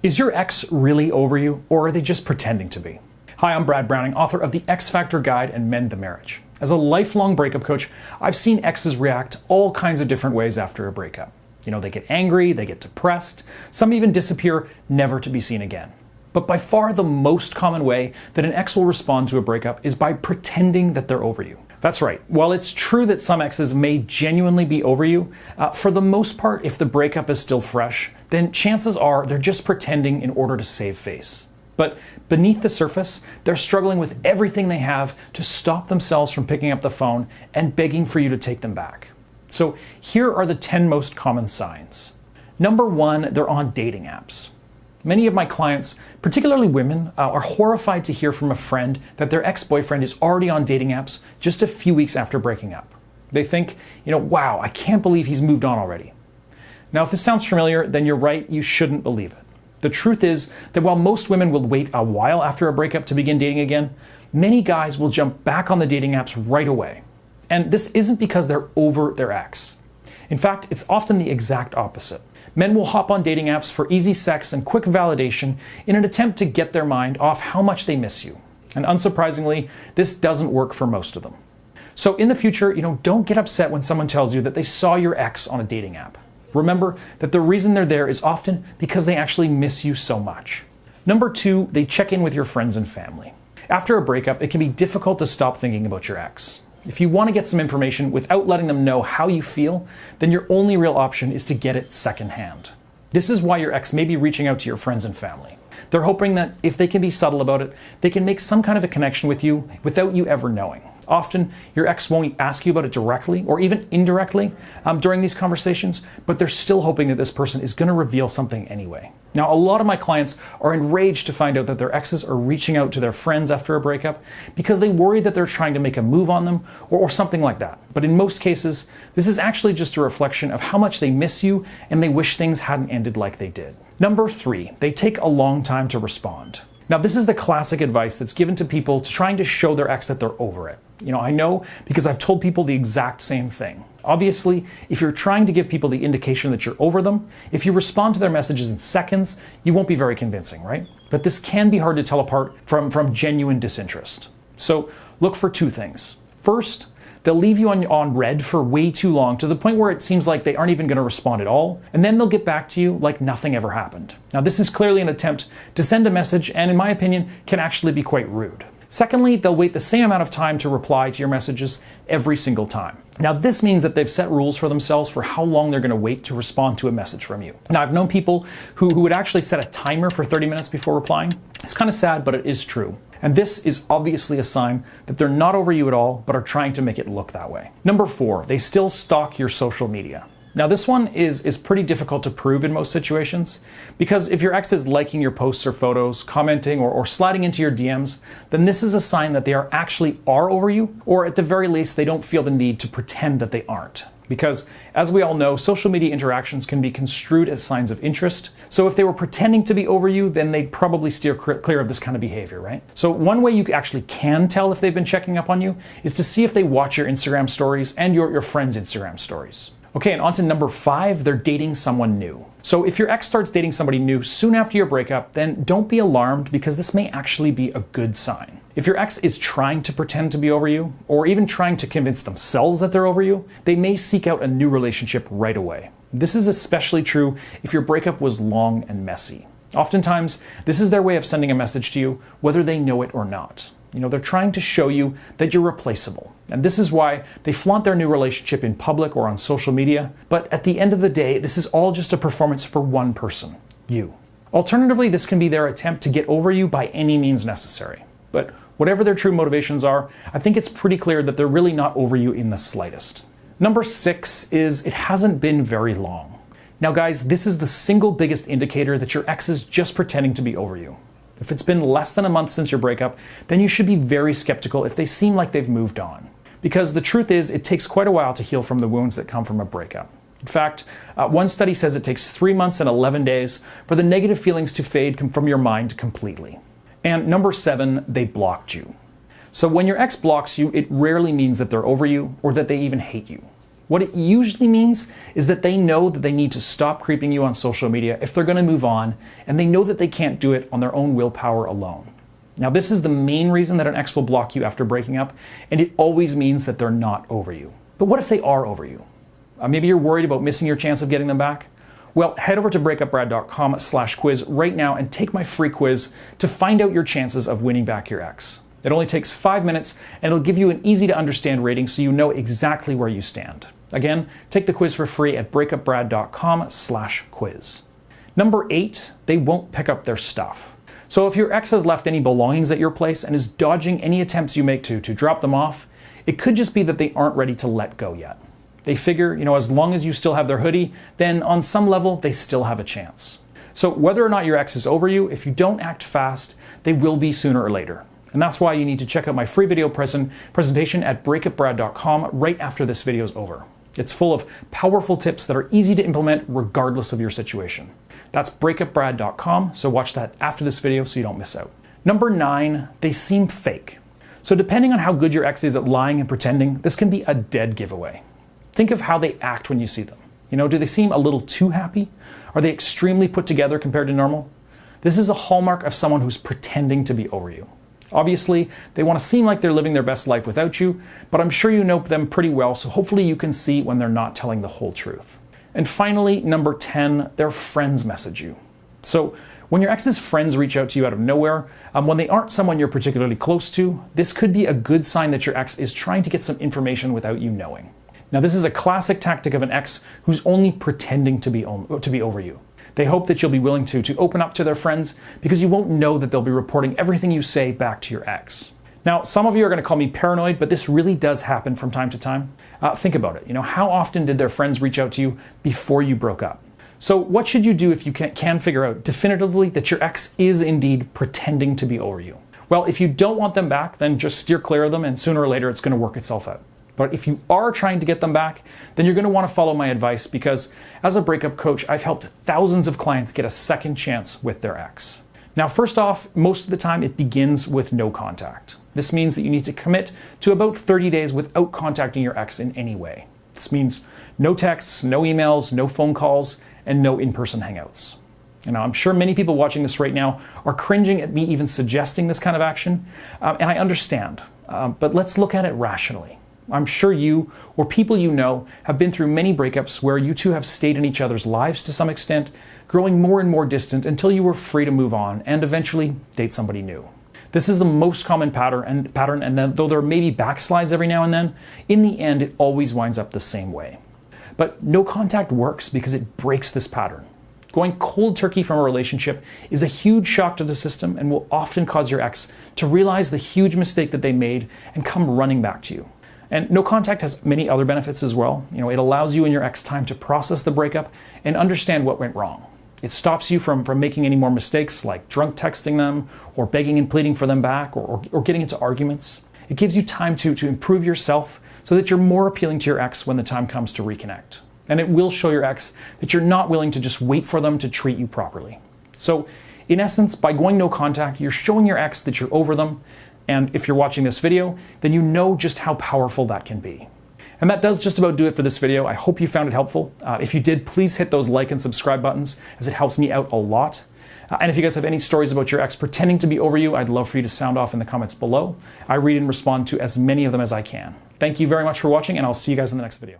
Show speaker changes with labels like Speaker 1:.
Speaker 1: Is your ex really over you, or are they just pretending to be? Hi, I'm Brad Browning, author of the X Factor Guide and Mend the Marriage. As a lifelong breakup coach, I've seen exes react all kinds of different ways after a breakup. They get angry, they get depressed, some even disappear, never to be seen again. But by far the most common way that an ex will respond to a breakup is by pretending that they're over you. That's right. While it's true that some exes may genuinely be over you, for the most part, if the breakup is still fresh, then chances are they're just pretending in order to save face. But beneath the surface, they're struggling with everything they have to stop themselves from picking up the phone and begging for you to take them back. So here are the 10 most common signs. Number 1, they're on dating apps. Many of my clients, particularly women, are horrified to hear from a friend that their ex-boyfriend is already on dating apps just a few weeks after breaking up. They think, wow, I can't believe he's moved on already. Now, if this sounds familiar, then you're right, you shouldn't believe it. The truth is that while most women will wait a while after a breakup to begin dating again, many guys will jump back on the dating apps right away. And this isn't because they're over their ex. In fact, it's often the exact opposite. Men will hop on dating apps for easy sex and quick validation in an attempt to get their mind off how much they miss you. And unsurprisingly, this doesn't work for most of them. So in the future, don't get upset when someone tells you that they saw your ex on a dating app. Remember that the reason they're there is often because they actually miss you so much. Number 2, they check in with your friends and family. After a breakup, it can be difficult to stop thinking about your ex. If you want to get some information without letting them know how you feel, then your only real option is to get it secondhand. This is why your ex may be reaching out to your friends and family. They're hoping that if they can be subtle about it, they can make some kind of a connection with you without you ever knowing. Often, your ex won't ask you about it directly or even indirectly during these conversations, but they're still hoping that this person is going to reveal something anyway. Now, a lot of my clients are enraged to find out that their exes are reaching out to their friends after a breakup because they worry that they're trying to make a move on them or something like that. But in most cases, this is actually just a reflection of how much they miss you and they wish things hadn't ended like they did. Number 3, they take a long time to respond. Now, this is the classic advice that's given to people trying to show their ex that they're over it. I know because I've told people the exact same thing. Obviously, if you're trying to give people the indication that you're over them, if you respond to their messages in seconds, you won't be very convincing, right? But this can be hard to tell apart from genuine disinterest. So look for 2 things. First, they'll leave you on red for way too long, to the point where it seems like they aren't even going to respond at all, and then they'll get back to you like nothing ever happened. Now, this is clearly an attempt to send a message, and in my opinion, can actually be quite rude. Secondly, they'll wait the same amount of time to reply to your messages every single time. Now, this means that they've set rules for themselves for how long they're going to wait to respond to a message from you. Now, I've known people who would actually set a timer for 30 minutes before replying. It's kind of sad, but it is true. And this is obviously a sign that they're not over you at all, but are trying to make it look that way. Number 4, they still stalk your social media. Now, this one is pretty difficult to prove in most situations, because if your ex is liking your posts or photos, commenting or sliding into your DMs, then this is a sign that they actually are over you, or at the very least, they don't feel the need to pretend that they aren't. Because, as we all know, social media interactions can be construed as signs of interest. So if they were pretending to be over you, then they'd probably steer clear of this kind of behavior, right? So one way you actually can tell if they've been checking up on you is to see if they watch your Instagram stories and your friends' Instagram stories. Okay, and on to number 5, they're dating someone new. So if your ex starts dating somebody new soon after your breakup, then don't be alarmed, because this may actually be a good sign. If your ex is trying to pretend to be over you, or even trying to convince themselves that they're over you, they may seek out a new relationship right away. This is especially true if your breakup was long and messy. Oftentimes, this is their way of sending a message to you, whether they know it or not. They're trying to show you that you're replaceable. And this is why they flaunt their new relationship in public or on social media. But at the end of the day, this is all just a performance for one person, you. Alternatively, this can be their attempt to get over you by any means necessary. But whatever their true motivations are, I think it's pretty clear that they're really not over you in the slightest. Number 6 is it hasn't been very long. Now, guys, this is the single biggest indicator that your ex is just pretending to be over you. If it's been less than a month since your breakup, then you should be very skeptical if they seem like they've moved on. Because the truth is, it takes quite a while to heal from the wounds that come from a breakup. In fact, one study says it takes 3 months and 11 days for the negative feelings to fade from your mind completely. And number 7, they blocked you. So when your ex blocks you, it rarely means that they're over you or that they even hate you. What it usually means is that they know that they need to stop creeping you on social media if they're going to move on, and they know that they can't do it on their own willpower alone. Now, this is the main reason that an ex will block you after breaking up, and it always means that they're not over you. But what if they are over you? Maybe you're worried about missing your chance of getting them back? Well, head over to breakupbrad.com/quiz right now and take my free quiz to find out your chances of winning back your ex. It only takes 5 minutes, and it'll give you an easy to understand rating so you know exactly where you stand. Again, take the quiz for free at breakupbrad.com/quiz. Number 8, they won't pick up their stuff. So if your ex has left any belongings at your place and is dodging any attempts you make to drop them off, it could just be that they aren't ready to let go yet. They figure, as long as you still have their hoodie, then on some level, they still have a chance. So whether or not your ex is over you, if you don't act fast, they will be sooner or later. And that's why you need to check out my free video presentation at breakupbrad.com right after this video is over. It's full of powerful tips that are easy to implement regardless of your situation. That's breakupbrad.com, so watch that after this video so you don't miss out. Number 9, they seem fake. So depending on how good your ex is at lying and pretending, this can be a dead giveaway. Think of how they act when you see them. Do they seem a little too happy? Are they extremely put together compared to normal? This is a hallmark of someone who's pretending to be over you. Obviously, they want to seem like they're living their best life without you, but I'm sure you know them pretty well, so hopefully you can see when they're not telling the whole truth. And finally, number 10, their friends message you. So when your ex's friends reach out to you out of nowhere, when they aren't someone you're particularly close to, this could be a good sign that your ex is trying to get some information without you knowing. Now, this is a classic tactic of an ex who's only pretending to be over you. They hope that you'll be willing to open up to their friends because you won't know that they'll be reporting everything you say back to your ex. Now, some of you are going to call me paranoid, but this really does happen from time to time. Think about it. How often did their friends reach out to you before you broke up? So what should you do if you can figure out definitively that your ex is indeed pretending to be over you? Well, if you don't want them back, then just steer clear of them, and sooner or later it's going to work itself out. But if you are trying to get them back, then you're going to want to follow my advice because as a breakup coach, I've helped thousands of clients get a second chance with their ex. Now, first off, most of the time it begins with no contact. This means that you need to commit to about 30 days without contacting your ex in any way. This means no texts, no emails, no phone calls, and no in-person hangouts. Now, I'm sure many people watching this right now are cringing at me even suggesting this kind of action, and I understand, but let's look at it rationally. I'm sure you or people you know have been through many breakups where you two have stayed in each other's lives to some extent, growing more and more distant until you were free to move on and eventually date somebody new. This is the most common pattern, and then, though there may be backslides every now and then, in the end it always winds up the same way. But no contact works because it breaks this pattern. Going cold turkey from a relationship is a huge shock to the system and will often cause your ex to realize the huge mistake that they made and come running back to you. And no contact has many other benefits as well. It allows you and your ex time to process the breakup and understand what went wrong. It stops you from making any more mistakes like drunk texting them or begging and pleading for them back or getting into arguments. It gives you time to improve yourself so that you're more appealing to your ex when the time comes to reconnect. And it will show your ex that you're not willing to just wait for them to treat you properly. So in essence, by going no contact, you're showing your ex that you're over them. And if you're watching this video, then you know just how powerful that can be. And that does just about do it for this video. I hope you found it helpful. If you did, please hit those like and subscribe buttons as it helps me out a lot. And if you guys have any stories about your ex pretending to be over you, I'd love for you to sound off in the comments below. I read and respond to as many of them as I can. Thank you very much for watching, and I'll see you guys in the next video.